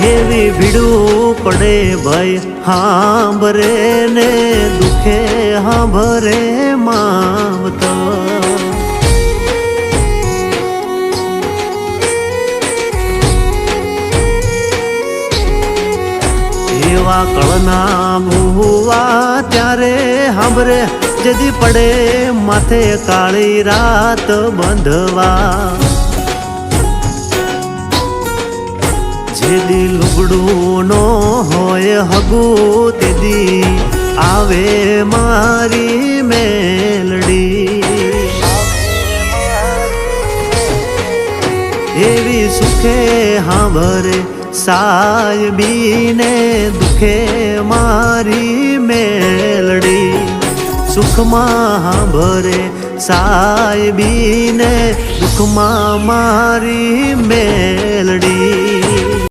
એવી ભીડું પડે ભાઈ હાંભરે ને દુખે હાંભરે માવતો એવા કળના ભૂવા ત્યારે હાંભરે જદી પડે માથે કાળી રાત બંધવા જેદી લુગડું નો હોય હગું તેદી આવે મારી મેલડી એવી સુખે હાંભરે સાયબીને દુખે મારી મેલડી સુખમાં હાંભરે સાયબીને દુખમાં મારી મેલડી